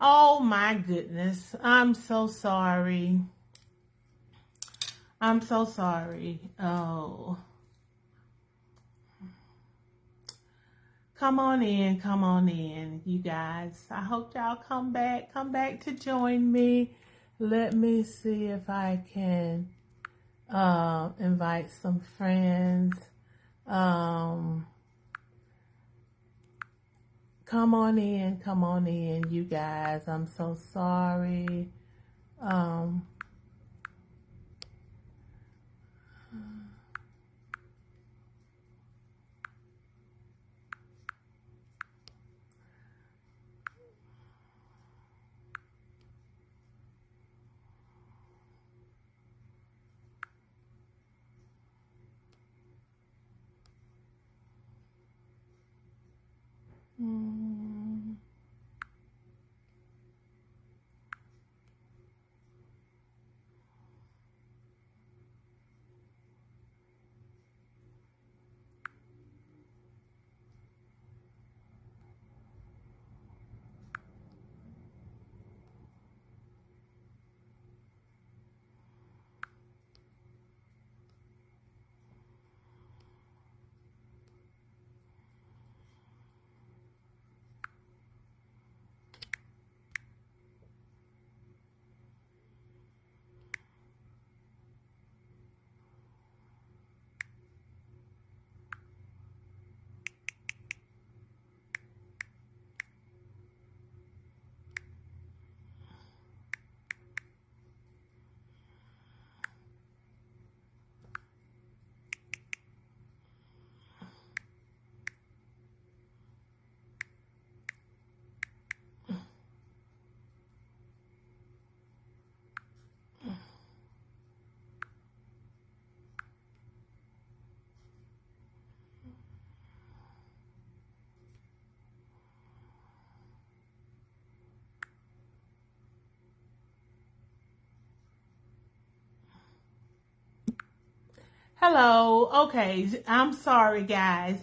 Oh my goodness. I'm so sorry. I'm so sorry. Oh. Come on in, you guys. I hope y'all come back to join me. Let me see if I can invite some friends. Come on in, you guys. I'm so sorry. Mm. Hello. Okay, I'm sorry, guys.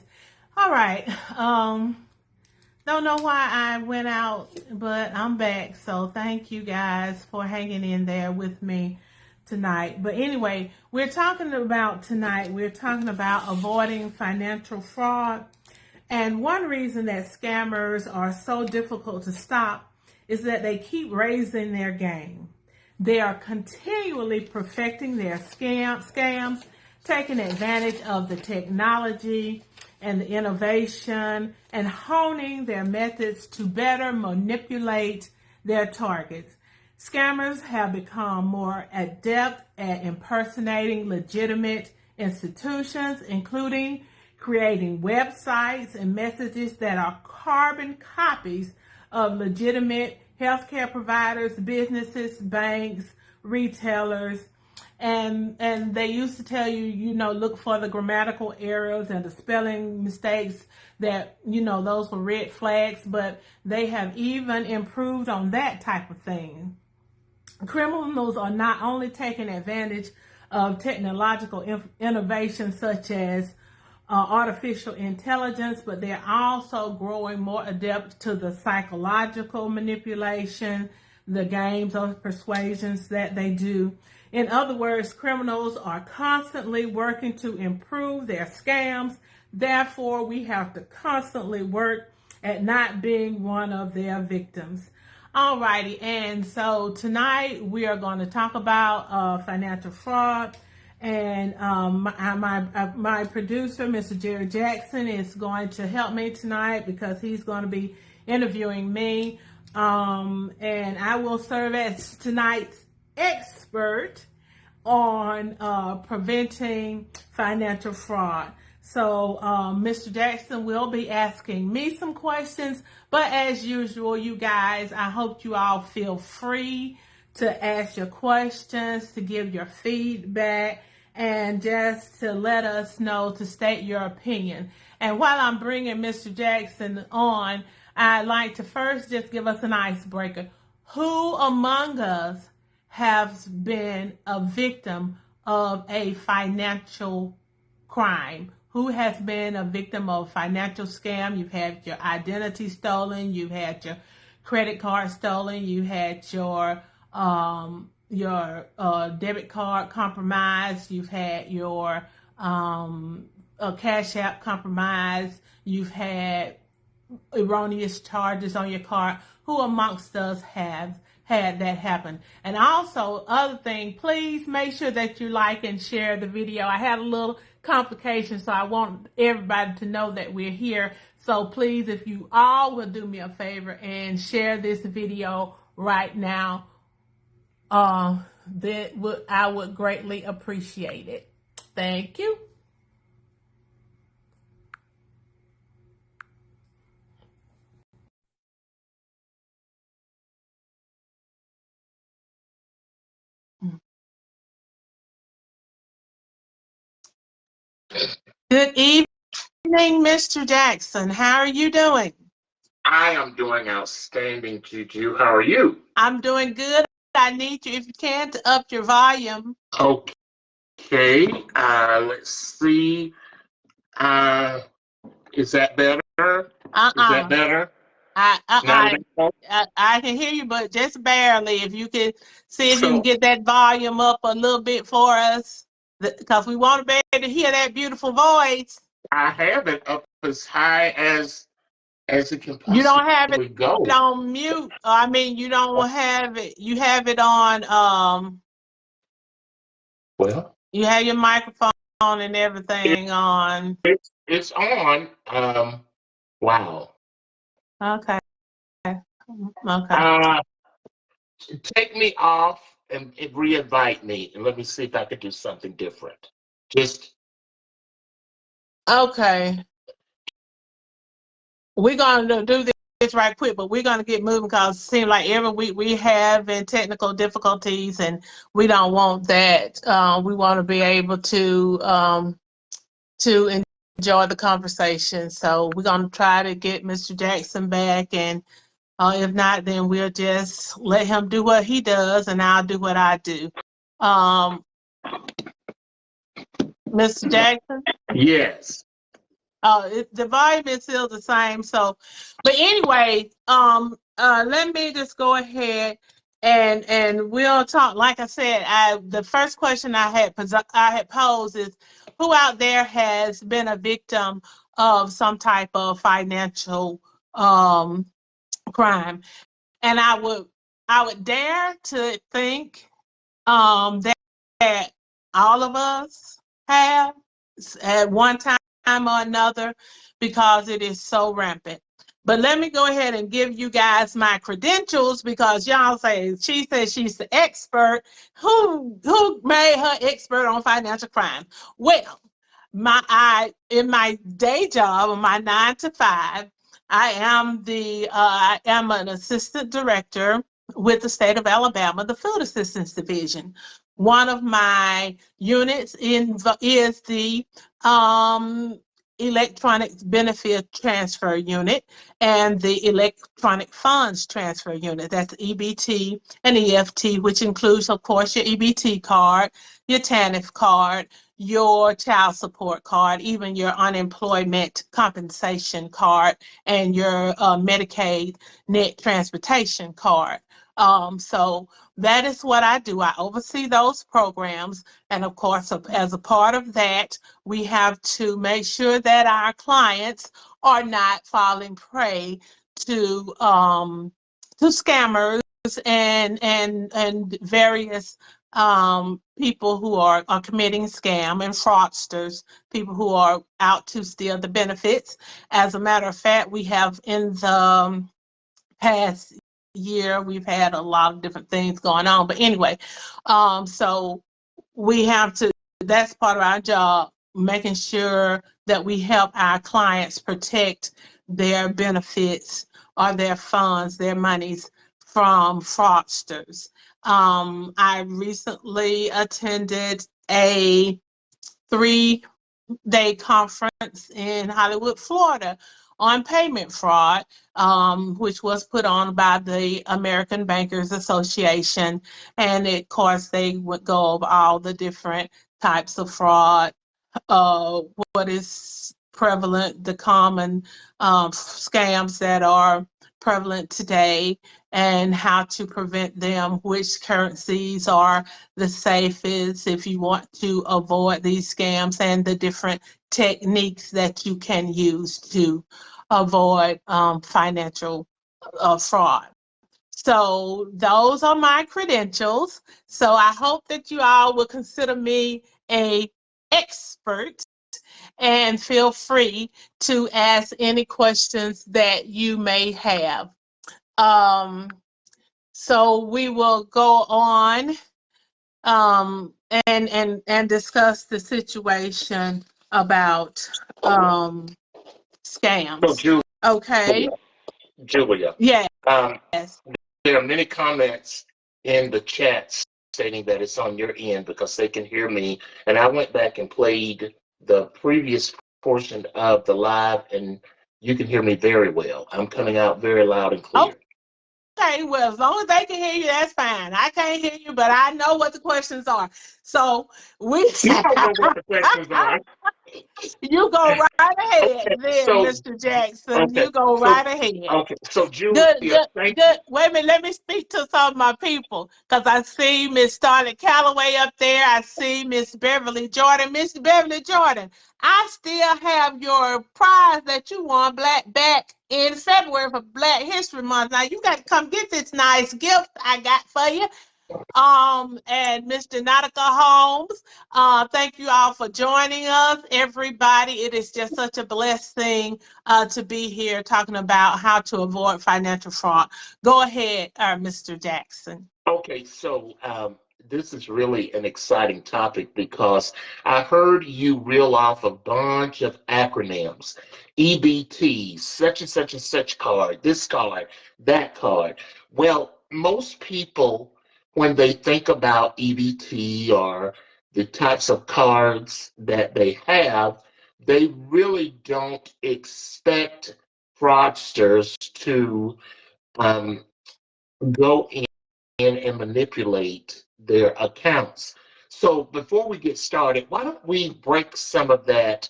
All right. Don't know why I went out, but I'm back. So thank you guys for hanging in there with me tonight. But anyway, we're talking about avoiding financial fraud. And one reason that scammers are so difficult to stop is that they keep raising their game. They are continually perfecting their scams, taking advantage of the technology and the innovation, and honing their methods to better manipulate their targets. Scammers have become more adept at impersonating legitimate institutions, including creating websites and messages that are carbon copies of legitimate healthcare providers, businesses, banks, retailers. And they used to tell you, look for the grammatical errors and the spelling mistakes that, those were red flags, but they have even improved on that type of thing. Criminals are not only taking advantage of technological innovations such as artificial intelligence, but they're also growing more adept to the psychological manipulation, the games of persuasions that they do. In other words, criminals are constantly working to improve their scams. Therefore, we have to constantly work at not being one of their victims. Alrighty, and so tonight we are going to talk about financial fraud. And my producer, Mr. Jerry Jackson, is going to help me tonight because he's going to be interviewing me. And I will serve as tonight's expert on preventing financial fraud. So Mr. Jackson will be asking me some questions, but as usual, you guys, I hope you all feel free to ask your questions, to give your feedback, and just to let us know, to state your opinion. And while I'm bringing Mr. Jackson on, I'd like to first just give us an icebreaker. Who among us has been a victim of a financial crime? Who has been a victim of financial scam? You've had your identity stolen, you've had your credit card stolen, you had your debit card compromised, you've had your Cash App compromised, you've had erroneous charges on your card. Who amongst us have had that happen? And also, other thing, please make sure that you like and share the video. I had a little complication, so I want everybody to know that we're here. So please, if you all will do me a favor and share this video right now, I would greatly appreciate it. Thank you. Good evening, Mr. Jackson. How are you doing? I am doing outstanding, Juju. How are you? I'm doing good. I need you, if you can, to up your volume. Okay. Let's see. Is that better? Is that better? I can hear you, but just barely. If you could see if you can get that volume up a little bit for us, because we want to be able to hear that beautiful voice. I have it up as high as it can possibly go. You don't have it on mute. I mean, you don't have it. You have it on. Well, you have your microphone and everything on. It's on. Wow. Okay. Take me off and re-invite me, and let me see if I can do something different. Just okay. We're gonna do this right quick, but we're gonna get moving because it seems like every week we have technical difficulties, and we don't want that. We want to be able to enjoy the conversation. So we're gonna try to get Mr. Jackson back, and if not, then we'll just let him do what he does, and I'll do what I do. Mr. Jackson? Yes. The volume is still the same. So, but anyway, let me just go ahead and we'll talk. Like I said, the first question I had posed is, who out there has been a victim of some type of financial crime? And I would dare to think that all of us have at one time or another, because it is so rampant. But let me go ahead and give you guys my credentials, because y'all say she says she's the expert. Who made her expert on financial crime? Well, in my day job, my 9 to 5, I am an assistant director with the state of Alabama, the Food Assistance Division. One of my units is the Electronic Benefit Transfer Unit and the Electronic Funds Transfer Unit. That's EBT and EFT, which includes, of course, your EBT card, your TANF card, your child support card, even your unemployment compensation card, and your Medicaid net transportation card. So that is what I do. I oversee those programs. And of course, as a part of that, we have to make sure that our clients are not falling prey to scammers and various people who are committing scam, and fraudsters, people who are out to steal the benefits. As a matter of fact, we have in the past year, we've had a lot of different things going on. But anyway, so we have to, that's part of our job, making sure that we help our clients protect their benefits or their funds, their monies from fraudsters. I recently attended a 3-day conference in Hollywood, Florida, on payment fraud, which was put on by the American Bankers Association. And of course, they would go over all the different types of fraud, what is prevalent, the common scams that are prevalent today and how to prevent them, which currencies are the safest if you want to avoid these scams, and the different techniques that you can use to avoid financial fraud. So those are my credentials. So I hope that you all will consider me a expert, and feel free to ask any questions that you may have. Um, so we will go on and discuss the situation about So, scams. Okay. Julia, Yes. um, there are many comments in the chat stating that it's on your end because they can hear me. And I went back and played the previous portion of the live, and you can hear me very well. I'm coming out very loud and clear. Okay, well, as long as they can hear you, that's fine. I can't hear you, but I know what the questions are. So we You don't know what the questions are. you go right ahead Okay, then, so Mr. Jackson. okay, You go so right ahead. okay, so Julia, Good. thank you. Wait a minute, let me speak to some of my people, because I see Miss Starlet Calloway up there. I see Miss Beverly Jordan. Miss Beverly Jordan, I still have your prize that you won back in February for Black History Month. Now you got to come get this nice gift I got for you. And Mr. Nautica Holmes, thank you all for joining us, everybody. It is just such a blessing to be here talking about how to avoid financial fraud. Go ahead, Mr. Jackson. Okay, so this is really an exciting topic because I heard you reel off a bunch of acronyms, EBT, such and such card, this card, that card. Well, most people, when they think about EBT or the types of cards that they have, they really don't expect fraudsters to um, go and manipulate their accounts. So before we get started, why don't we break some of that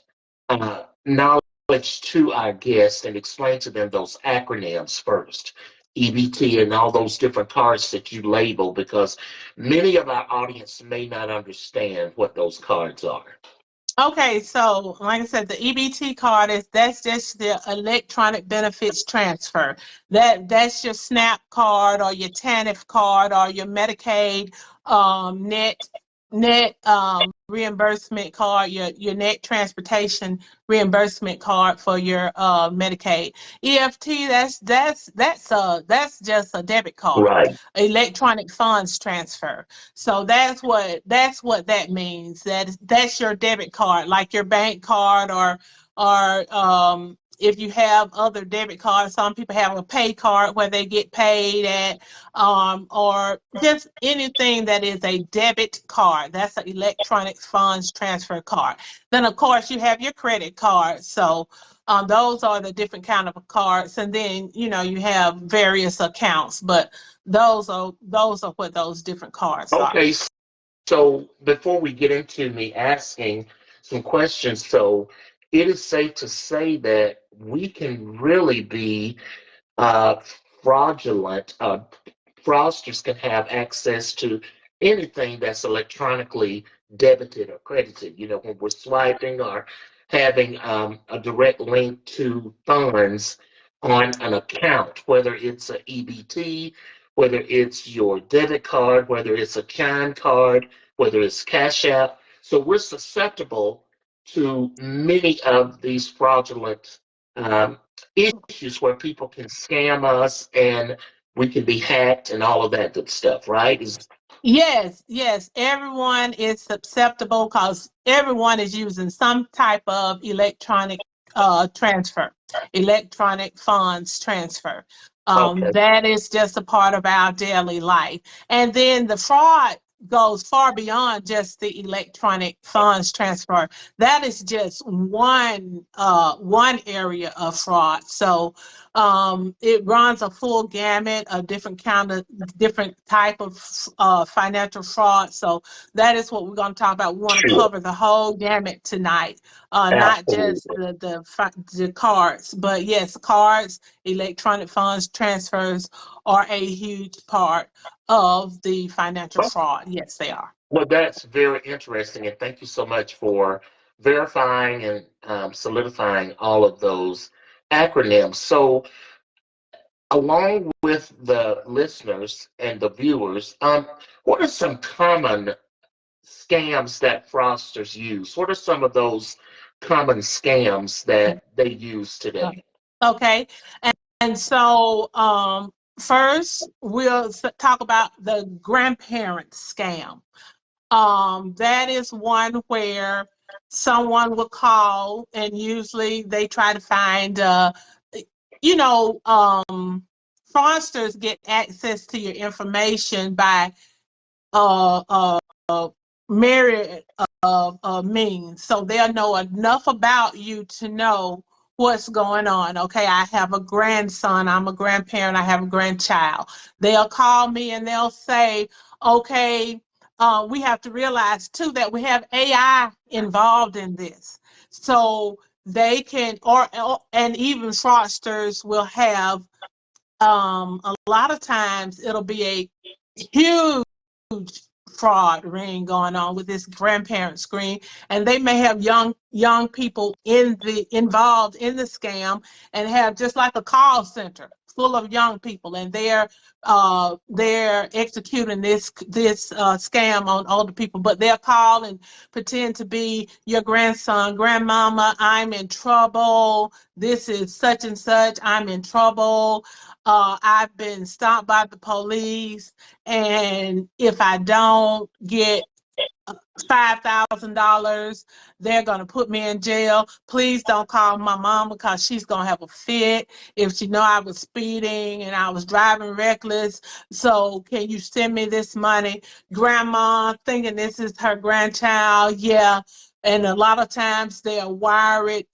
knowledge to our guests and explain to them those acronyms first, EBT and all those different cards that you label, because many of our audience may not understand what those cards are. Okay, so like I said, the EBT card that's just the electronic benefits transfer. That's your SNAP card or your TANF card or your Medicaid net reimbursement card, your net transportation reimbursement card for your Medicaid. EFT, that's just a debit card, Right. electronic funds transfer. So that's what that means. That's your debit card, like your bank card, or if you have other debit cards. Some people have a pay card where they get paid at, or just anything that is a debit card. That's an electronic funds transfer card. Then of course you have your credit card. So those are the different kind of cards, and then you have various accounts, but those are what those different cards are. Okay, so before we get into me asking some questions, so it is safe to say that we can really be uh, fraudulent. Fraudsters can have access to anything that's electronically debited or credited. When we're swiping or having a direct link to funds on an account, whether it's a EBT, whether it's your debit card, whether it's a Chime card, whether it's Cash App. So we're susceptible to many of these fraudulent issues where people can scam us and we can be hacked and all of that good stuff, right? Yes, everyone is susceptible because everyone is using some type of electronic transfer, electronic funds transfer. Okay. That is just a part of our daily life. And then the fraud goes far beyond just the electronic funds transfer. That is just one area of fraud. So It runs a full gamut of different type of financial fraud. So that is what we're going to talk about. We want to Sure. cover the whole gamut tonight, not just Absolutely. the cards, but yes, cards, electronic funds transfers are a huge part of the financial fraud. Yes, they are. Well, that's very interesting, and thank you so much for verifying and solidifying all of those acronyms. So, along with the listeners and the viewers, what are some common scams that fraudsters use? What are some of those common scams that they use today? Okay. And so first we'll talk about the grandparent scam. That is one where someone will call, and usually they try to find you know, fraudsters get access to your information by uh myriad of means. So they'll know enough about you to know what's going on. Okay, I have a grandson, I'm a grandparent, I have a grandchild. They'll call me and they'll say, okay, we have to realize too that we have AI involved in this. So they can, and even fraudsters will have, a lot of times it'll be a huge fraud ring going on with this grandparent screen, and they may have young people involved in the scam, and have just like a call center full of young people, and they're executing this scam on older people. But they'll call and pretend to be your grandson, grandmama, I'm in trouble, this is such and such, I'm in trouble, I've been stopped by the police, and if I don't get $5,000, they're going to put me in jail. Please don't call my mom because she's going to have a fit if she know I was speeding and I was driving reckless. So can you send me this money? Grandma thinking this is her grandchild. Yeah. And a lot of times they'll wire it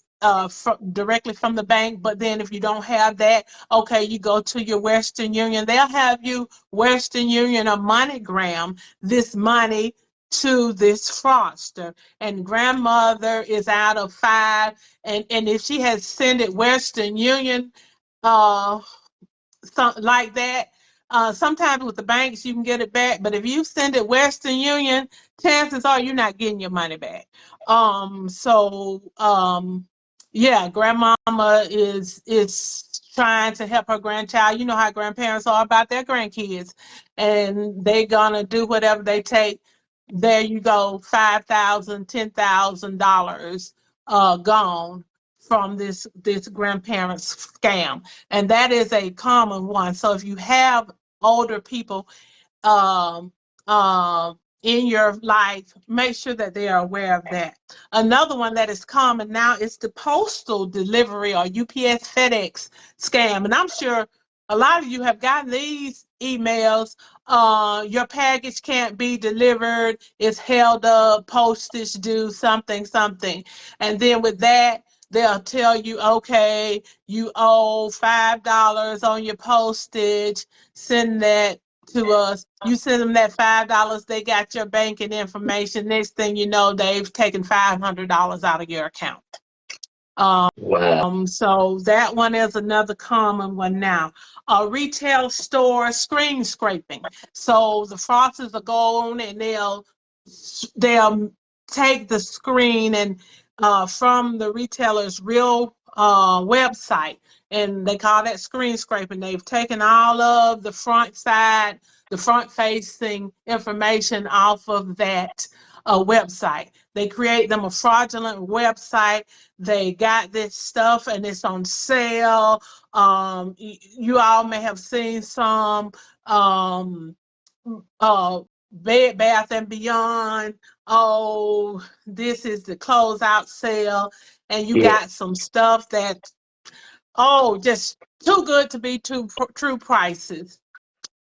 directly from the bank. But then if you don't have that, okay, you go to your Western Union. They'll have you Western Union or MoneyGram this money to this fraudster, and grandmother is out of five, and if she has sent it Western Union, uh like that, sometimes with the banks you can get it back, but if you send it Western Union, chances are you're not getting your money back. Yeah, grandmama is trying to help her grandchild. You know how grandparents are about their grandkids, and they gonna do whatever they take. There you go, $5,000, $10,000 gone from this grandparents scam, and that is a common one. So if you have older people um, in your life, make sure that they are aware of that. Another one that is common now is the postal delivery or UPS FedEx scam. And I'm sure a lot of you have gotten these emails. Your package can't be delivered, it's held up, postage due, something, something. And then with that, they'll tell you, okay, you owe $5 on your postage, send that to us. You send them that $5, they got your banking information. Next thing you know, they've taken $500 out of your account. Wow. So that one is another common one now. Retail store screen scraping. So the fraudsters will go on and they'll take the screen and from the retailer's real website, and they call that screen scraping. They've taken all of the front facing information off of that website. They create them a fraudulent website. They got this stuff and it's on sale. You all may have seen some Bed Bath and Beyond. Oh, this is the closeout sale, and you Yeah. got some stuff that, oh, just too good to be true prices.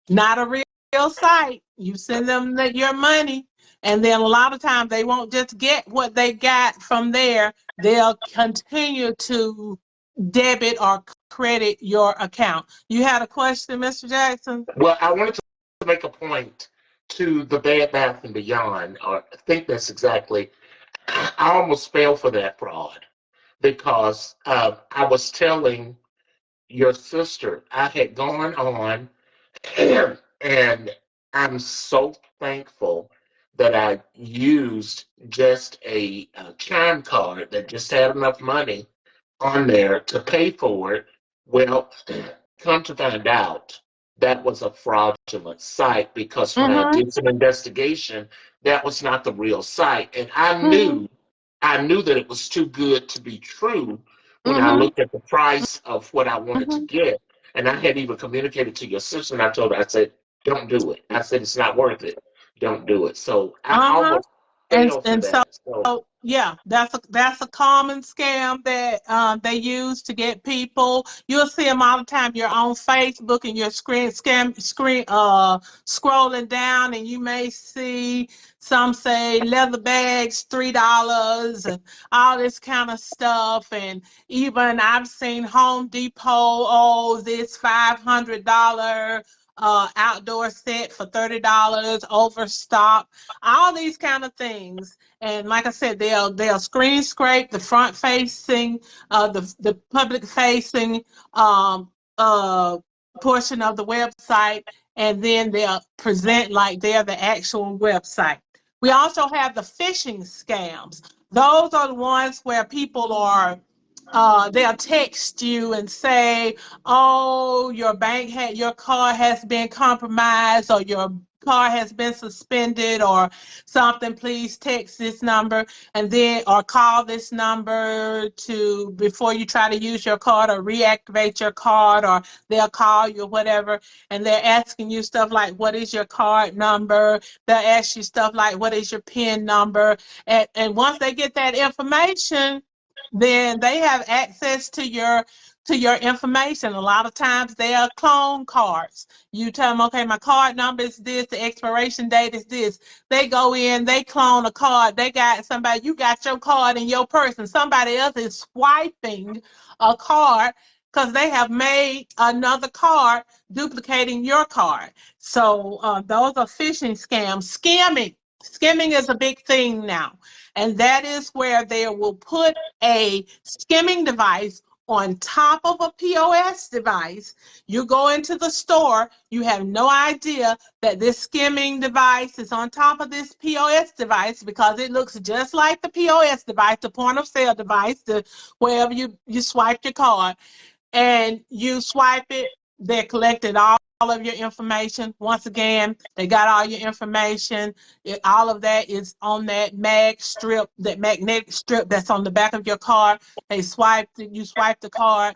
Not a real site. You send them your money, and then a lot of times they won't just get what they got from there. They'll continue to debit or credit your account. You had a question, Mr. Jackson? Well, I wanted to make a point to the Bed Bath and Beyond, or I think that's exactly. I almost fell for that fraud because I was telling your sister I had gone on, and I'm so thankful that I used just a chime card that just had enough money on there to pay for it. Well, come to find out, that was a fraudulent site because when I Mm-hmm. did some investigation, that was not the real site. And Mm-hmm. I knew that it was too good to be true when I Mm-hmm. looked at the price of what I wanted to Mm-hmm. get. And I had even communicated to your sister, and I told her, I said, don't do it. I said, it's not worth it. Don't do it. So I Uh-huh. almost fell for And so that. So, yeah, that's a common scam that they use to get people. You'll see them all the time. You're on Facebook and you're scrolling down, and you may see some say leather bags $3 and all this kind of stuff. And even I've seen Home Depot, oh, this $500 outdoor set for $30 overstock, all these kind of things. And like I said, they'll screen scrape the front facing, the public facing uh, portion of the website, and then they'll present like they're the actual website. We also have the phishing scams. Those are the ones where people are they'll text you and say, "Oh, your car has been compromised, or your car has been suspended, or something. Please text this number, and then or call this number to before you try to use your card or reactivate your card, or they'll call you or whatever, and they're asking you stuff like, what is your card number? They'll ask you stuff like, what is your PIN number? And once they get that information, then they have access to your information. A lot of times they are clone cards. You tell them, okay, my card number is this, the expiration date is this. They go in, they clone a card. They got somebody, you got your card in your purse, and somebody else is swiping a card because they have made another card duplicating your card. So those are phishing scams. Skimming is a big thing now. And that is where they will put a skimming device on top of a POS device. You go into the store, you have no idea that this skimming device is on top of this POS device because it looks just like the POS device, the point of sale device, wherever you swipe your card, and you swipe it, they're collecting all of your information. Once again, they got all your information. All of that is on that that magnetic strip that's on the back of your card. You swipe the card,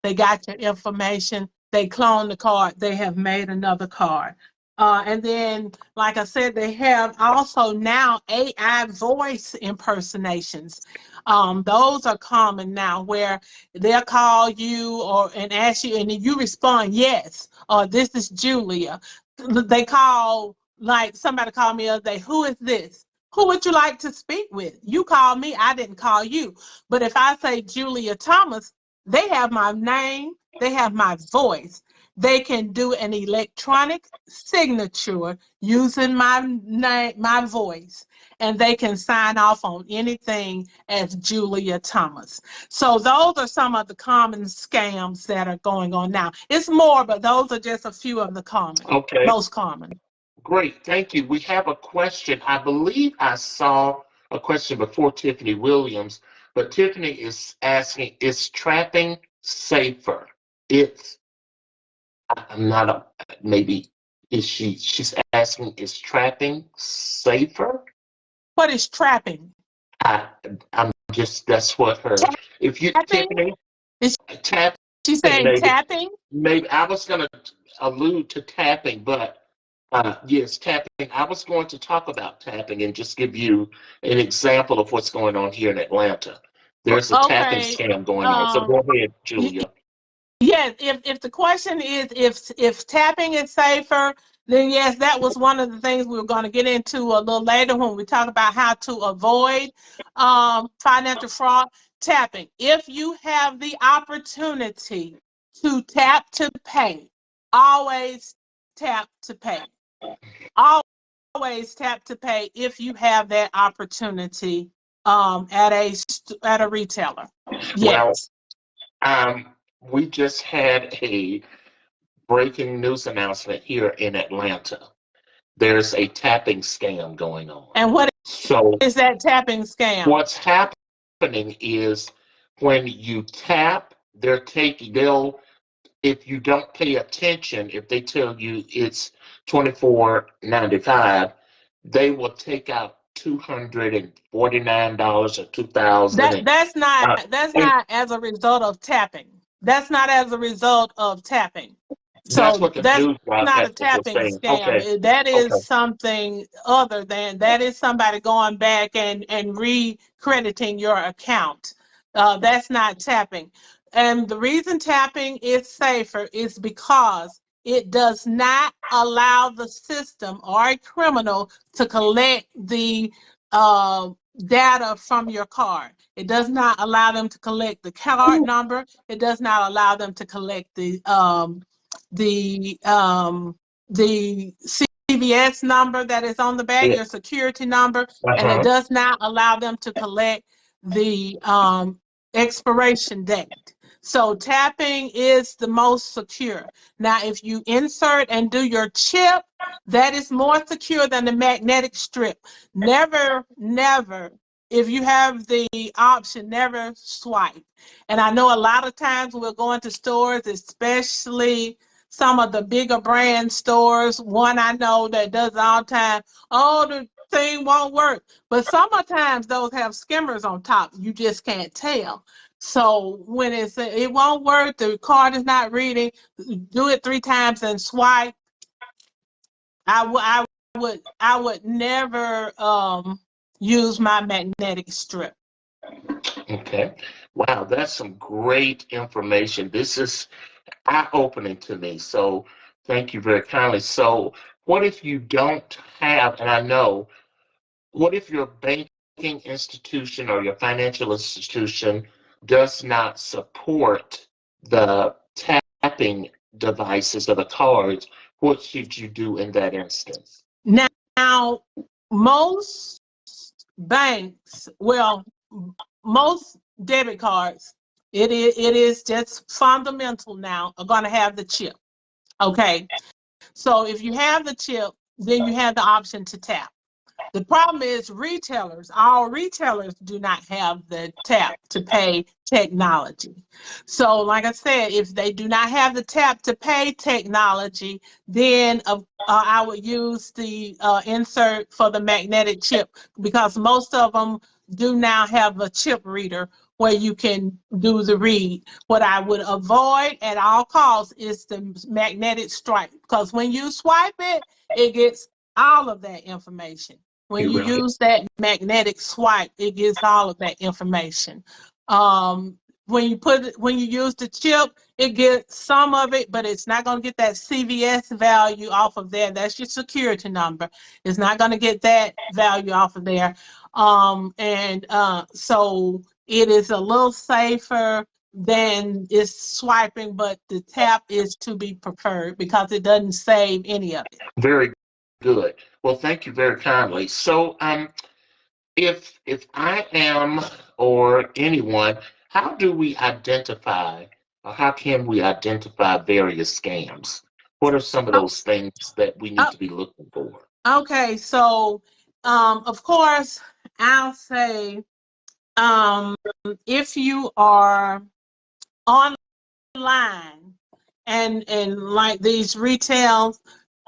they got your information, they clone the card, they have made another card. And then, like I said, they have also now AI voice impersonations. Those are common now, where they'll call you and ask you, and then you respond yes, or this is Julia. They call, like somebody called me the other day, who is this? Who would you like to speak with? You called me, I didn't call you. But if I say Julia Thomas, they have my name, they have my voice. They can do an electronic signature using my name, my voice, and they can sign off on anything as Julia Thomas. So those are some of the common scams that are going on now. It's more, but those are just a few of the okay. most common. Great, thank you. We have a question. I believe I saw a question before Tiffany Williams, but Tiffany is asking, is trapping safer? It's, I'm not a, maybe, she's asking, is trapping safer? What is trapping? I, I'm just, that's what her, if you, Tapping? Tiffany, Is tapping she saying maybe, tapping? maybe, I was going to allude to tapping, but yes, tapping. I was going to talk about tapping and just give you an example of what's going on here in Atlanta. There's a tapping Okay. scam going on. So Um, go ahead, Julia. yes, if the question is if tapping is safer, then yes, that was one of the things we were going to get into a little later when we talk about how to avoid financial fraud. Tapping. If you have the opportunity to tap to pay. Always tap to pay. Always tap to pay if you have that opportunity at a retailer. Well, Yes. we just had a breaking news announcement here in Atlanta. There's a tapping scam going on. And what So is that tapping scam? what's happening is when you tap, they'll if you don't pay attention, if they tell you it's $24.95, they will take out $249 or 2000 and That's uh, and not as a result of tapping. That's not as a result of tapping. that's So what the that's news not a broadcasters were tapping saying. scam. Okay, That okay, is something other than that is somebody going back and recrediting your account. That's not tapping. And the reason tapping is safer is because it does not allow the system or a criminal to collect the uh, data from your card. It does not allow them to collect the card number. It does not allow them to collect the CVS number that is on the back, yeah, your security number, and it uh-huh. does not allow them to collect the expiration date. So tapping is the most secure. Now, if you insert and do your chip, that is more secure than the magnetic strip. Never, never, if you have the option, never swipe. And I know a lot of times we'll go into stores, especially some of the bigger brand stores. One I know that does it all the time. Oh, the thing won't work. But sometimes those have skimmers on top. You just can't tell. So when it won't work, the card is not reading, do it 3 times and swipe. I would never use my magnetic strip. Okay. Wow, that's some great information. This is eye-opening to me. So thank you very kindly. So what if you don't have, and I know, what if your banking institution or your financial institution does not support the tapping devices or the cards? What should you do in that instance? Now, most banks, well, most debit cards, it is just fundamental now, are going to have the chip. Okay. So if you have the chip, then you have the option to tap. The problem is all retailers do not have the tap to pay technology. So like I said, if they do not have the tap to pay technology, then I would use the insert for the magnetic chip, because most of them do now have a chip reader where you can do the read. What I would avoid at all costs is the magnetic stripe, because when you swipe it, it gets all of that information. When You you really use that magnetic swipe, it gives all of that information. When you use the chip, it gets some of it, but it's not going to get that CVS value off of there. That's your security number. It's not going to get that value off of there. So it is a little safer than it's swiping, but the tap is to be preferred because it doesn't save any of it. very good. Well, thank you very kindly. So, if I am or anyone, how do we identify or how can we identify various scams? What are some of Oh, those things that we need oh, to be looking for? okay, so of course, I'll say um, if you are online and like these retails,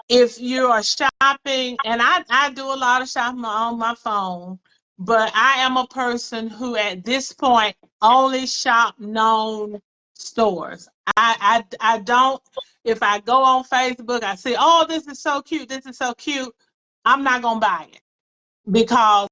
if you are shopping, and I do a lot of shopping on my phone, but I am a person who at this point only shop known stores. I don't, if I go on Facebook, I see, oh, this is so cute, this is so cute, I'm not gonna buy it because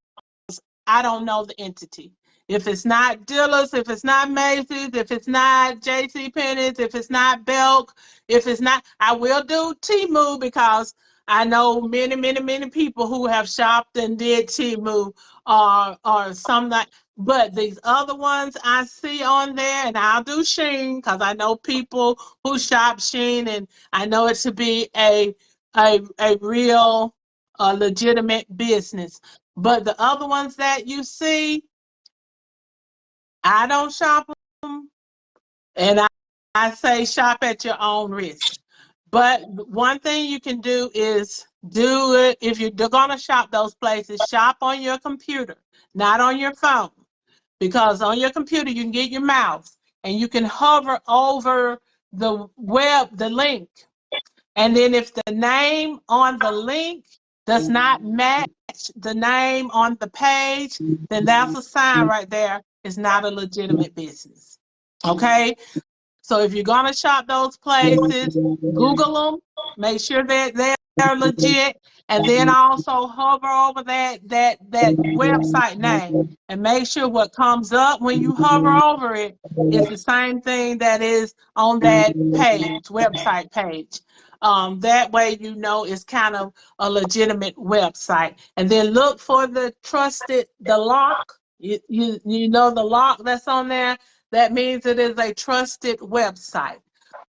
I don't know the entity. If it's not Dillard's, if it's not Macy's, if it's not J.C. Penney's, if it's not Belk, if it's not, I will do Temu because I know many, many, many people who have shopped and did Temu or some that But these other ones I see on there, and I'll do Shein because I know people who shop Shein, and I know it to be a real legitimate business. But the other ones that you see, I don't shop them, and I say shop at your own risk. But one thing you can do is do it if you're going to shop those places, shop on your computer, not on your phone. Because on your computer, you can get your mouse and you can hover over the link. And then if the name on the link does not match the name on the page, then that's a sign right there. It's not a legitimate business. Okay? So if you're going to shop those places, Google them, make sure that they're legit, and then also hover over that website name and make sure what comes up when you hover over it is the same thing that is on that website page. That way you know it's kind of a legitimate website. And then look for the lock. You know the lock that's on there? That means it is a trusted website.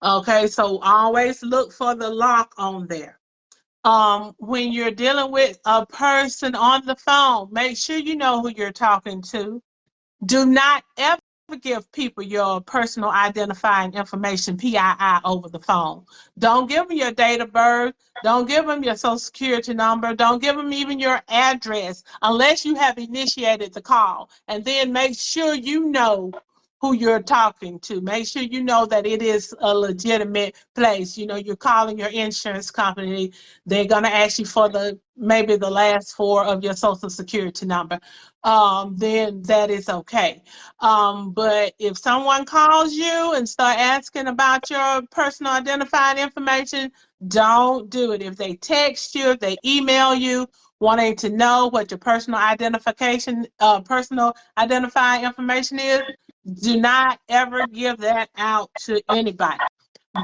Okay, so always look for the lock on there. When you're dealing with a person on the phone, make sure you know who you're talking to. Do not ever give people your personal identifying information, PII, over the phone. Don't give them your date of birth. Don't give them your social security number. Don't give them even your address unless you have initiated the call. And then make sure you know who you're talking to. Make sure you know that it is a legitimate place. You know, you're calling your insurance company. They're going to ask you for maybe the last four of your social security number. Then that is okay. But if someone calls you and start asking about your personal identifying information, don't do it. If they text you, if they email you, wanting to know what your personal identifying information is, do not ever give that out to anybody.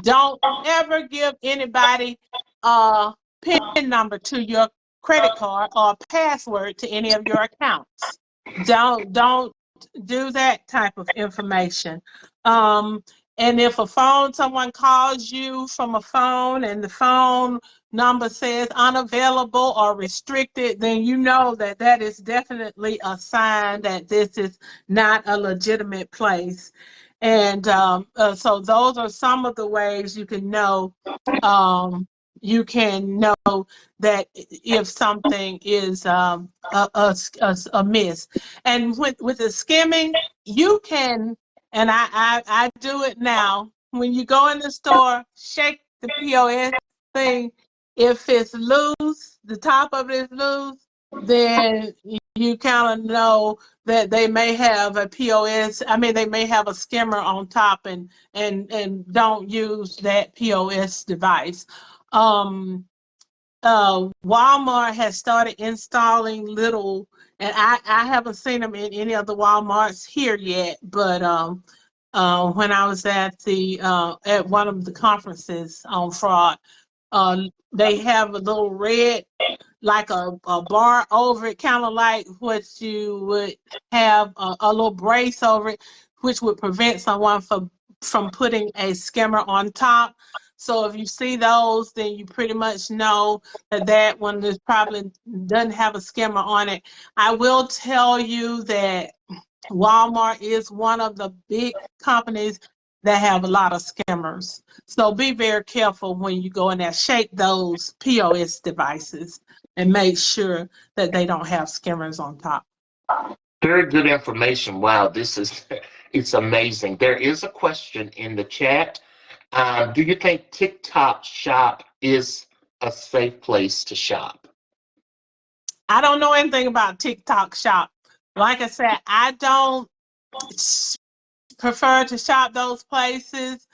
Don't ever give anybody a PIN number to your credit card or password to any of your accounts. Don't do that type of information. And if someone calls you from a phone and the phone number says unavailable or restricted, then you know that is definitely a sign that this is not a legitimate place. And so those are some of the ways you can know that if something is a miss. And with the skimming, you can, and I do it now. When you go in the store, shake the POS thing. If it's loose, the top of it is loose, then you kind of know that they may have a POS. I mean, they may have a skimmer on top, and don't use that POS device. Walmart has started installing little, and I haven't seen them in any of the Walmarts here yet, but when I was at one of the conferences on fraud, they have a little red, like a bar over it, kind of like what you would have a little brace over it, which would prevent someone from putting a skimmer on top. So if you see those, then you pretty much know that one probably doesn't have a skimmer on it. I will tell you that Walmart is one of the big companies that have a lot of skimmers. So be very careful when you go in there. Shake those POS devices and make sure that they don't have skimmers on top. Very good information. Wow, it's amazing. There is a question in the chat. Do you think TikTok Shop is a safe place to shop? I don't know anything about TikTok Shop. Like I said, I don't prefer to shop those places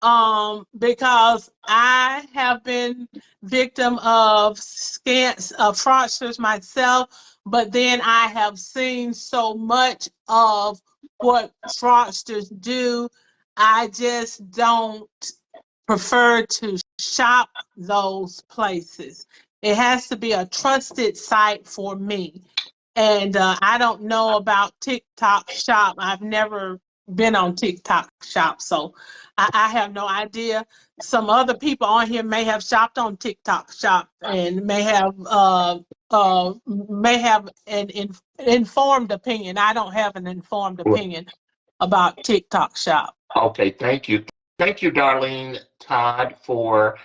because I have been victim of fraudsters myself, but then I have seen so much of what fraudsters do. I just don't prefer to shop those places. It has to be a trusted site for me. And I don't know about TikTok Shop. I've never been on TikTok Shop, so I have no idea. Some other people on here may have shopped on TikTok Shop and may have an informed opinion. I don't have an informed opinion about TikTok Shop. Okay, thank you. Thank you, Darlene Todd, for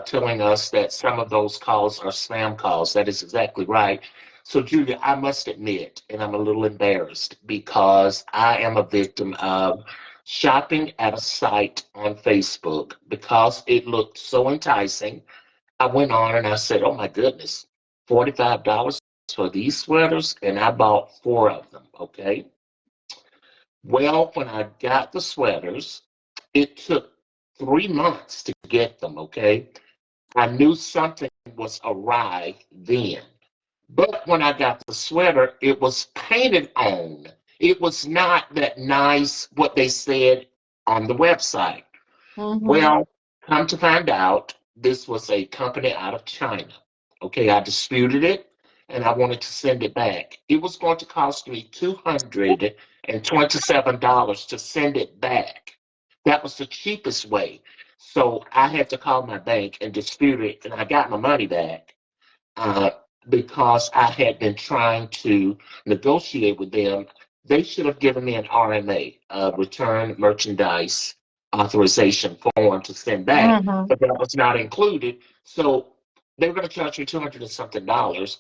telling us that some of those calls are spam calls. That is exactly right. So, Julia, I must admit, and I'm a little embarrassed because I am a victim of shopping at a site on Facebook because it looked so enticing. I went on and I said, oh my goodness, $45 for these sweaters, and I bought 4 of them, okay? Well, when I got the sweaters, it took 3 months to get them, okay? I knew something was awry then. But when I got the sweater, it was painted on. It was not that nice, what they said on the website. Well, come to find out, this was a company out of China. Okay, I disputed it and I wanted to send it back. It was going to cost me $227 to send it back. That was the cheapest way. So I had to call my bank and dispute it, and I got my money back uh, because I had been trying to negotiate with them. They should have given me an RMA, return merchandise authorization form to send back, Mm-hmm. but that was not included. So they were going to charge me 200 and something dollars,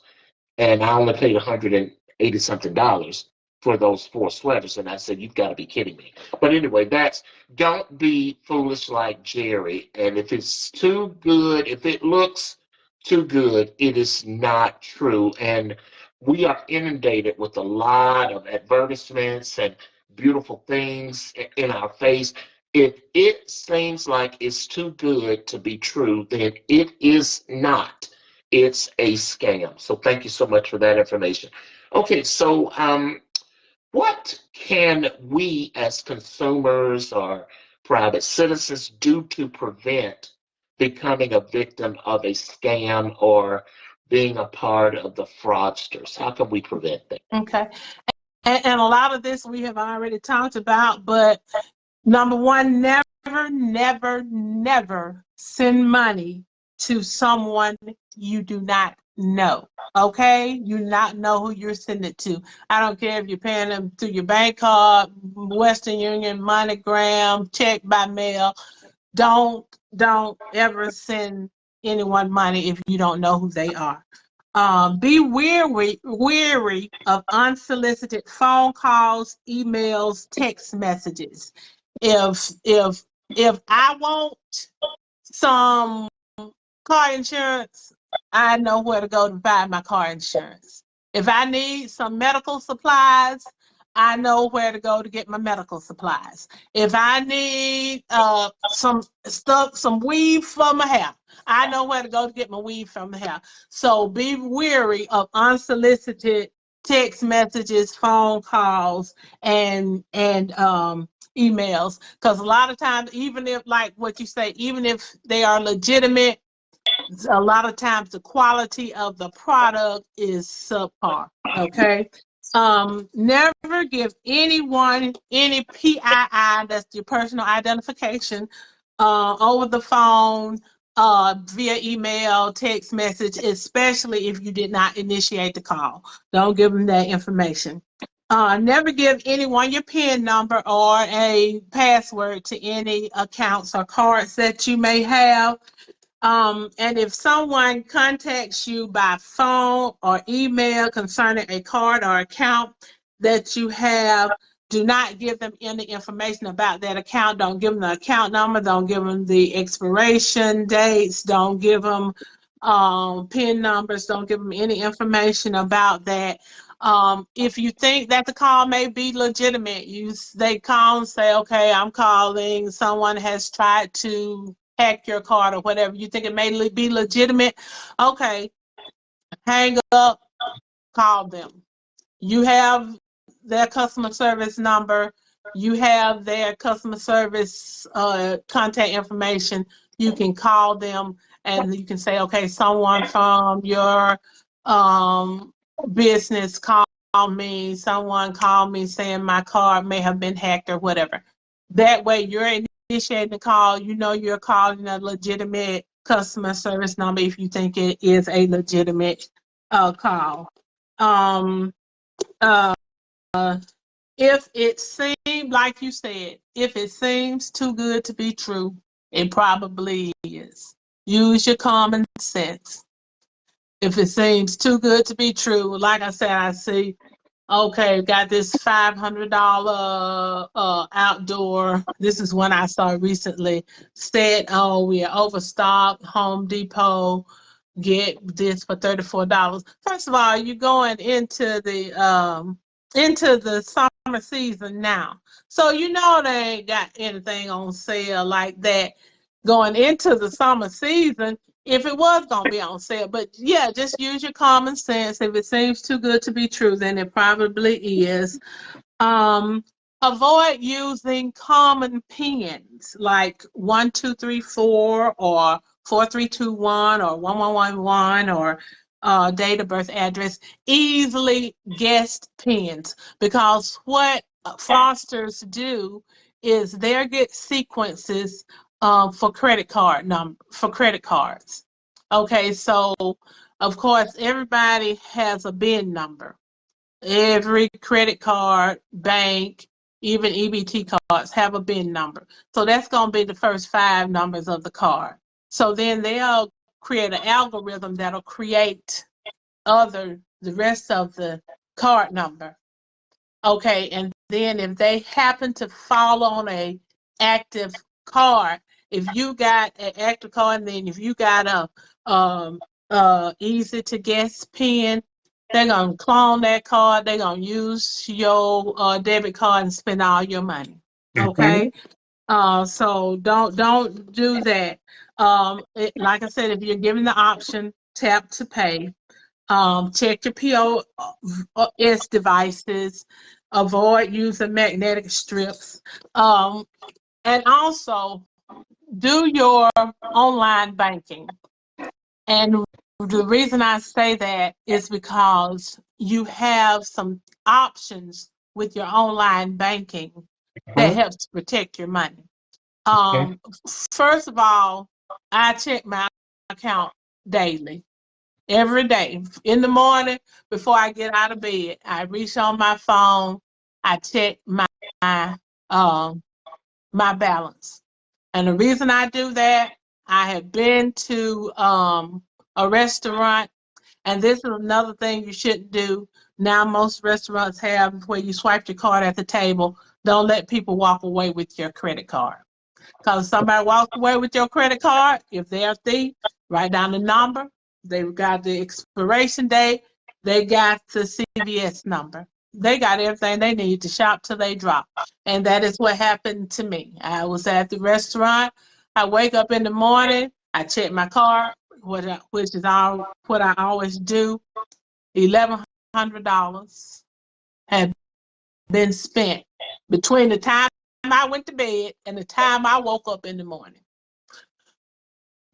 and I only paid 180 something dollars for those 4 sweaters. And I said, you've got to be kidding me. But anyway, don't be foolish like Jerry. And if it's too good, if it looks too good, it is not true. And we are inundated with a lot of advertisements and beautiful things in our face. If it seems like it's too good to be true, then it is not. It's a scam. So thank you so much for that information. Okay, so what can we as consumers or private citizens do to prevent becoming a victim of a scam or being a part of the fraudsters? How can we prevent that? Okay. And a lot of this we have already talked about, but number one, never send money to someone you do not know. Okay? You not know who you're sending it to. I don't care if you're paying them through your bank card, Western Union, MoneyGram, check by mail. Don't ever send anyone money if you don't know who they are. Be weary of unsolicited phone calls, emails, text messages. If I want some car insurance, I know where to go to buy my car insurance. If I need some medical supplies, I know where to go to get my medical supplies. If I need some weave for my hair, I know where to go to get my weave from my hair. So be wary of unsolicited text messages, phone calls, and emails, because a lot of times, even if, like what you say, even if they are legitimate, a lot of times the quality of the product is subpar. Okay. Never give anyone any PII, that's your personal identification, over the phone, via email, text message, especially if you did not initiate the call. Don't give them that information. Never give anyone your PIN number or a password to any accounts or cards that you may have. And if someone contacts you by phone or email concerning a card or account that you have, do not give them any information about that account. Don't give them the account number. Don't give them the expiration dates. Don't give them PIN numbers. Don't give them any information about that. If you think that the call may be legitimate, they call and say, okay, I'm calling. Someone has tried to hack your card or whatever. You think it may be legitimate? Okay, hang up, call them. You have their customer service number. You have their customer service contact information. You can call them and you can say, okay, someone from your business called me, someone called me saying my card may have been hacked or whatever. That way you're initiating the call, you know you're calling a legitimate customer service number if you think it is a legitimate call. Um, uh, if it seems, like you said, if it seems too good to be true, it probably is. Use your common sense. If it seems too good to be true, like I said, I see, okay, got this $500 outdoor. This is one I saw recently. Said, oh, we are overstocked. Home Depot, get this for $34. First of all, you're going into the summer season now. So you know they ain't got anything on sale like that going into the summer season if it was going to be on sale. But yeah, just use your common sense. If it seems too good to be true, then it probably is. Um, Avoid using common pins like 1234 or 4321 or 1111 or date of birth, address, easily guessed pins, because what fraudsters do is they get sequences for credit cards. Okay, so of course everybody has a bin number. Every credit card, bank, even EBT cards have a bin number. So that's going to be the first 5 numbers of the card. So then they'll create an algorithm that'll create the rest of the card number. Okay, and then if they happen to fall on a active card, if you got an active card, and then if you got a easy to guess pin, they're gonna clone that card. They're gonna use your debit card and spend all your money. Okay, so don't do that. Like I said, if you're given the option, tap to pay. Check your POS devices. Avoid using magnetic strips. And also do your online banking. And the reason I say that is because you have some options with your online banking that helps to protect your money. First of all, I check my account daily. Every day in the morning before I get out of bed, I reach on my phone, I check my balance. And the reason I do that, I have been to a restaurant, and this is another thing you shouldn't do. Now most restaurants have where you swipe your card at the table. Don't let people walk away with your credit card. Because if somebody walks away with your credit card, if they're a thief, write down the number. They've got the expiration date. They got the CVS number. They got everything they need to shop till they drop. And that is what happened to me. I was at the restaurant. I wake up in the morning. I check my card, which is what I always do. $1,100 had been spent between the time I went to bed and the time I woke up in the morning.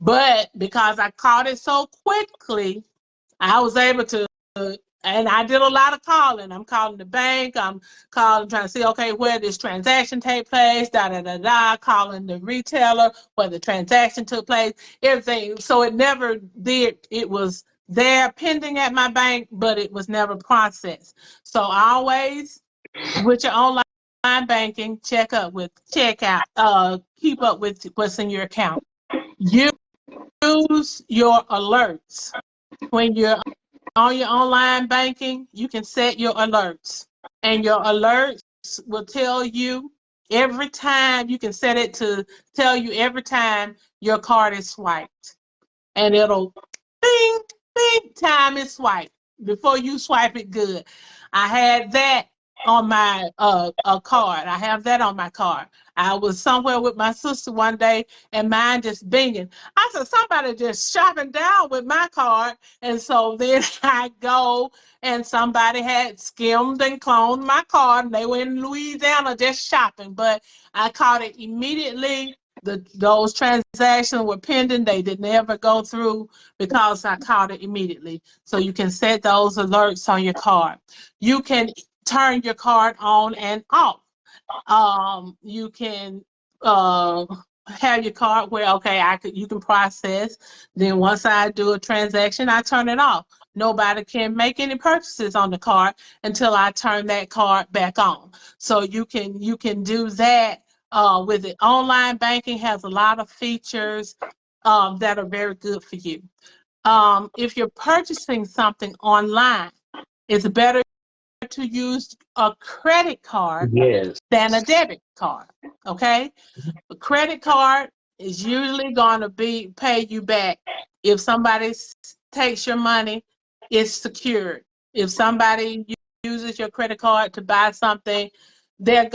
But because I caught it so quickly, I was able to, and I did a lot of calling. I'm calling the bank. I'm calling, trying to see, okay, where this transaction take place, calling the retailer where the transaction took place, everything. So it never did. It was there pending at my bank, but it was never processed. So always, with your online banking, keep up with what's in your account. Use your alerts. When you're on your online banking, you can set your alerts, and your alerts will tell you every time. You can set it to tell you every time your card is swiped, and it'll bing, bing, time is swiped before you swipe it good. I had that on my card. I have that on my card. I was somewhere with my sister one day and mine just binging. I said, somebody just shopping down with my card. And so then I go and somebody had skimmed and cloned my card and they were in Louisiana just shopping. But I caught it immediately. those transactions were pending. They did never go through because I caught it immediately. So you can set those alerts on your card. You can turn your card on and off. You can have your card where, okay, you can process. Then once I do a transaction, I turn it off. Nobody can make any purchases on the card until I turn that card back on. So you can do that with it. Online banking has a lot of features that are very good for you. If you're purchasing something online, it's better to use a credit card Yes. than a debit card. Okay? A credit card is usually going to pay you back. If somebody takes your money, it's secured. If somebody uses your credit card to buy something, they're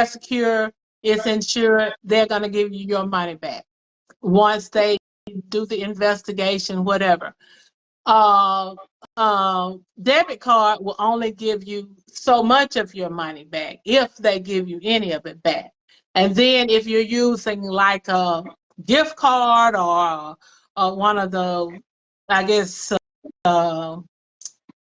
secure, it's insured, they're gonna give you your money back once they do the investigation, whatever. uh, Debit card will only give you so much of your money back if they give you any of it back. And then if you're using like a gift card or one of the, I guess,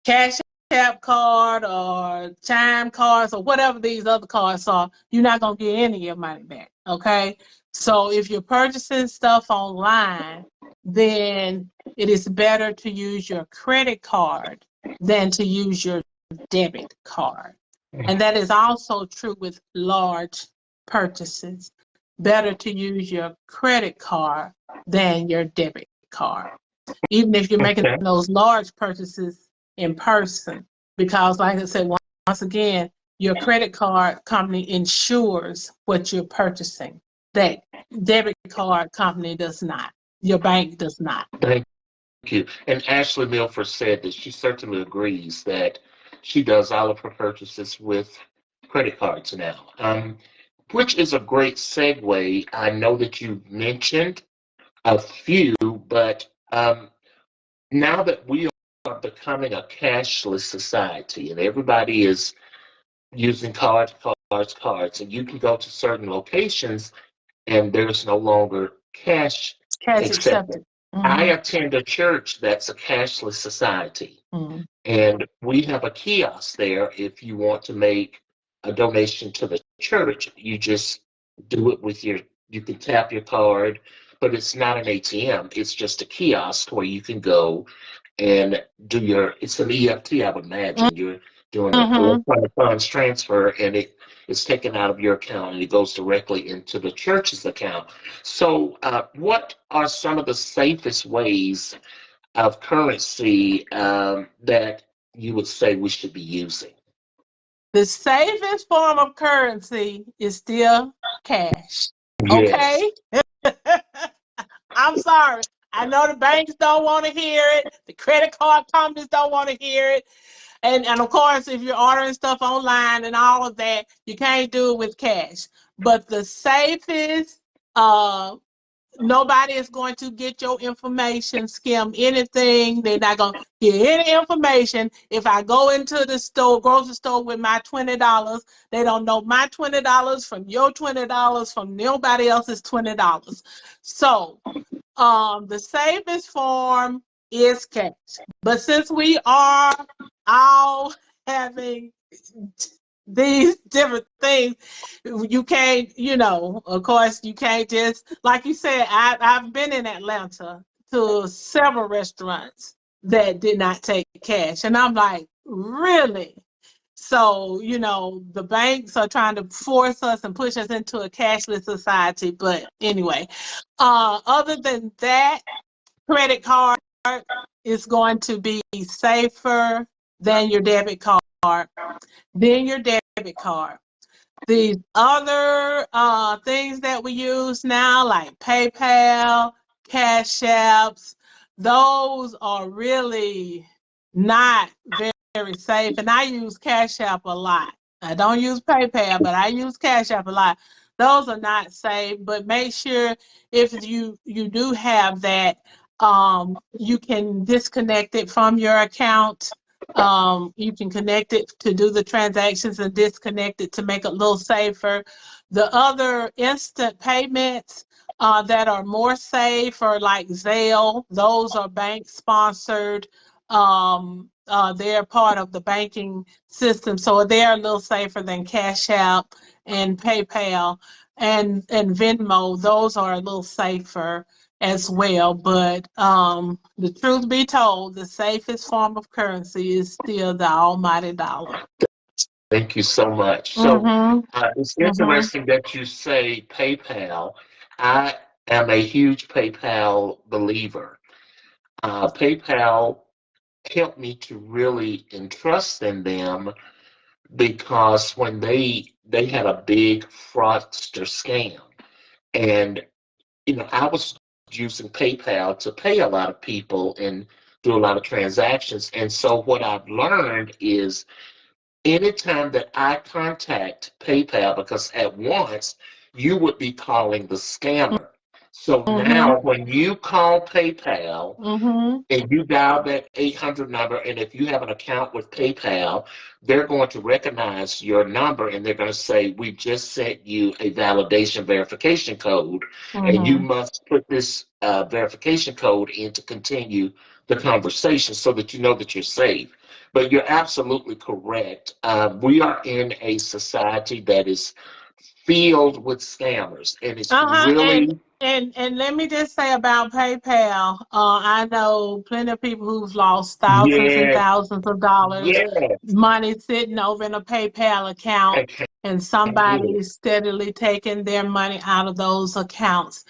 Cash App card or Chime cards or whatever these other cards are, you're not going to get any of your money back, okay? So if you're purchasing stuff online, then it is better to use your credit card than to use your debit card. And that is also true with large purchases. Better to use your credit card than your debit card, even if you're making Okay. those large purchases in person, because like I said, once again, your credit card company insures what you're purchasing. That debit card company does not. Your bank does not. Thank you. And Ashley Milford said that she certainly agrees that she does all of her purchases with credit cards now, which is a great segue. I know that you mentioned a few, but now that we are becoming a cashless society and everybody is using cards, and you can go to certain locations and there's no longer cash Cash accepted. accepted. I Mm-hmm. attend a church that's a cashless society, Mm-hmm. and we have a kiosk there. If you want to make a donation to the church, you just do it with you can tap your card, but it's not an ATM. It's just a kiosk where you can go and it's an EFT, I would imagine. You're doing an Mm-hmm. electronic funds transfer, and it's taken out of your account and it goes directly into the church's account. So, what are some of the safest ways of currency that you would say we should be using? The safest form of currency is still cash. Yes. Okay? I'm sorry. I know the banks don't want to hear it. The credit card companies don't want to hear it. And of course, if you're ordering stuff online and all of that, you can't do it with cash. But the safest, nobody is going to get your information, skim anything. They're not going to get any information. If I go into the store, grocery store with my $20, they don't know my $20 from your $20 from nobody else's $20. So the safest form is cash. But since we are all having these different things, you can't, of course, you can't just, like you said, I've been in Atlanta to several restaurants that did not take cash. And I'm like, really? So, the banks are trying to force us and push us into a cashless society. But anyway, other than that, credit card is going to be safer than your debit card. Then your debit card. The other things that we use now, like PayPal, Cash Apps, those are really not very safe. And I use Cash App a lot. I don't use PayPal, but I use Cash App a lot. Those are not safe, but make sure if you do have that, you can disconnect it from your account You can connect it to do the transactions and disconnect it to make it a little safer. The other instant payments that are more safe are like Zelle. Those are bank sponsored. They're part of the banking system, so they're a little safer than Cash App and PayPal and Venmo. Those are a little safer as well. But the truth be told, the safest form of currency is still the almighty dollar. Thank you so much. So Mm-hmm. it's Mm-hmm. interesting that you say PayPal. I am a huge PayPal believer. PayPal helped me to really entrust in them because when they had a big fraudster scam, and I was using PayPal to pay a lot of people and do a lot of transactions. And so what I've learned is anytime that I contact PayPal, because at once you would be calling the scammer. So Mm-hmm. now when you call PayPal Mm-hmm. and you dial that 800 number, and if you have an account with PayPal, they're going to recognize your number and they're going to say, "We've just sent you a validation verification code, and you Mm-hmm. must put this verification code in to continue the conversation so that you know that you're safe." But you're absolutely correct. We are in a society that is filled with scammers, and it's Uh-huh. really, And let me just say about PayPal. I know plenty of people who've lost thousands and yes, thousands of dollars, yes, money sitting over in a PayPal account, I can't and somebody do it. is steadily taking their money out of those accounts.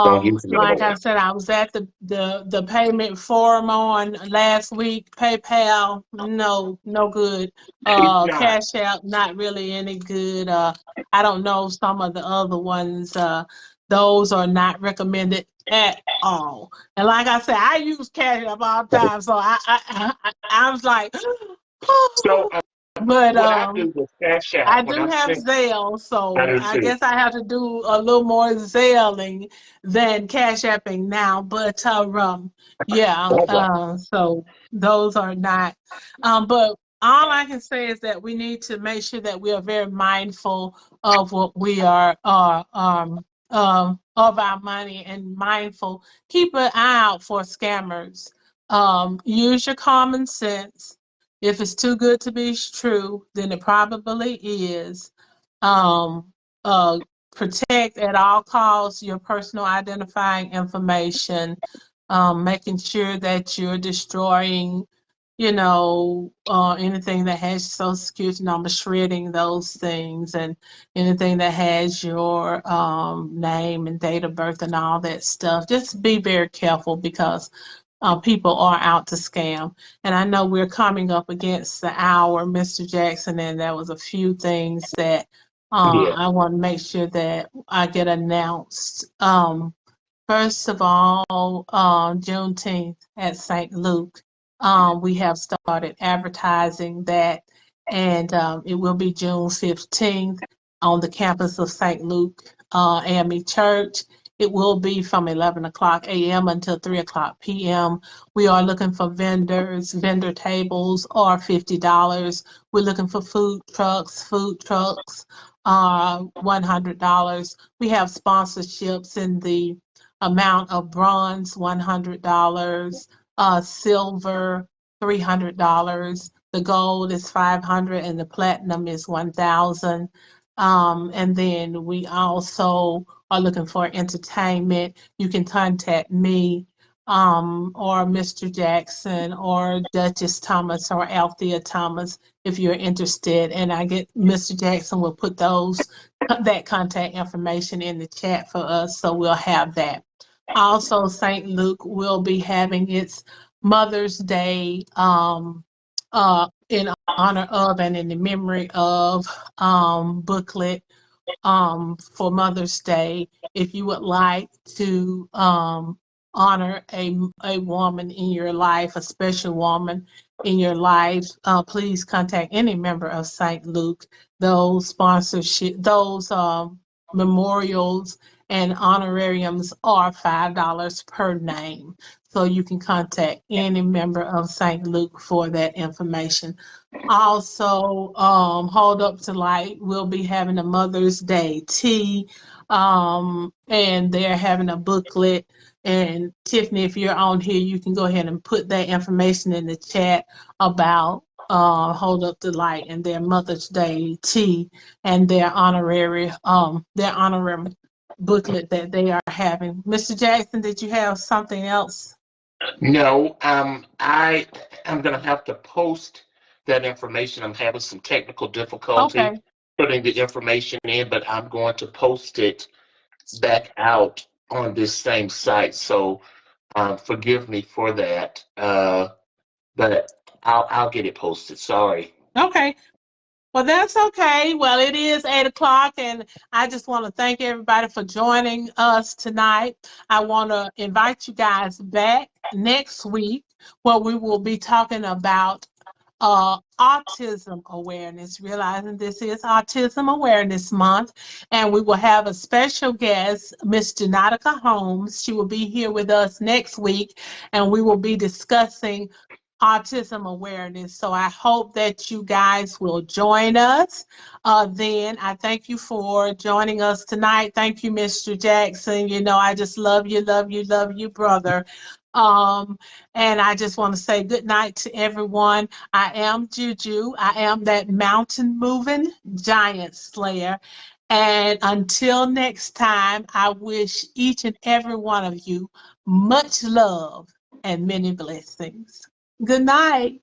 Don't use it no Like I more. said, I was at the payment forum on last week. PayPal, no good. It's not. Cash App, not really any good. I don't know some of the other ones. Those are not recommended at all. And like I said, I use Cash App all the time, so I was like, So but what I do with Cash I App when do I'm have sent, Zelle, I so do I too. guess I have to do a little more Zelling than Cash Apping now. But yeah, All right. so those are not. But all I can say is that we need to make sure that we are very mindful of what we are of our money and mindful. Keep an eye out for scammers. Use your common sense. If it's too good to be true, then it probably is. Um, uh, Protect at all costs your personal identifying information, making sure that you're destroying, anything that has your social security number, shredding those things, and anything that has your name and date of birth and all that stuff. Just be very careful because people are out to scam. And I know we're coming up against the hour, Mr. Jackson, and there was a few things that Yeah. I want to make sure that I get announced. First of all, Juneteenth at St. Luke, we have started advertising that, and it will be June 15th on the campus of St. Luke AME Church. It will be from 11 o'clock a.m. until 3 o'clock p.m. We are looking for vendors. Vendor tables are $50. We're looking for food trucks. Food trucks are $100. We have sponsorships in the amount of bronze, $100, silver, $300. The gold is 500 and the platinum is 1,000. And then we also are looking for entertainment. You can contact me or Mr. Jackson or Duchess Thomas or Althea Thomas if you're interested. And I get Mr. Jackson will put that contact information in the chat for us, so we'll have that. Also, St. Luke will be having its Mother's Day in honor of and in the memory of booklet for Mother's Day. If you would like to honor a woman in your life, a special woman in your life, please contact any member of St. Luke. Those sponsorship, those memorials and honorariums are $5 per name. So you can contact any member of St. Luke for that information. Also, Hold Up to Light will be having a Mother's Day tea, and they're having a booklet. And Tiffany, if you're on here, you can go ahead and put that information in the chat about Hold Up to Light and their Mother's Day tea and their honorary booklet that they are having. Mr. Jackson, did you have something else? No, I'm gonna have to post that information. I'm having some technical difficulty Okay. putting the information in, but I'm going to post it back out on this same site. So forgive me for that. But I'll get it posted. Sorry. Okay. Well, that's okay. Well, it is 8 o'clock, and I just want to thank everybody for joining us tonight. I want to invite you guys back next week where we will be talking about autism awareness, realizing this is Autism Awareness Month, and we will have a special guest, Miss Janatica Holmes. She will be here with us next week, and we will be discussing autism awareness. So I hope that you guys will join us. Then I thank you for joining us tonight. Thank you, Mr. Jackson. You know, I just love you, love you, love you, brother. And I just want to say good night to everyone. I am Juju. I am that mountain moving giant slayer. And until next time, I wish each and every one of you much love and many blessings. Good night.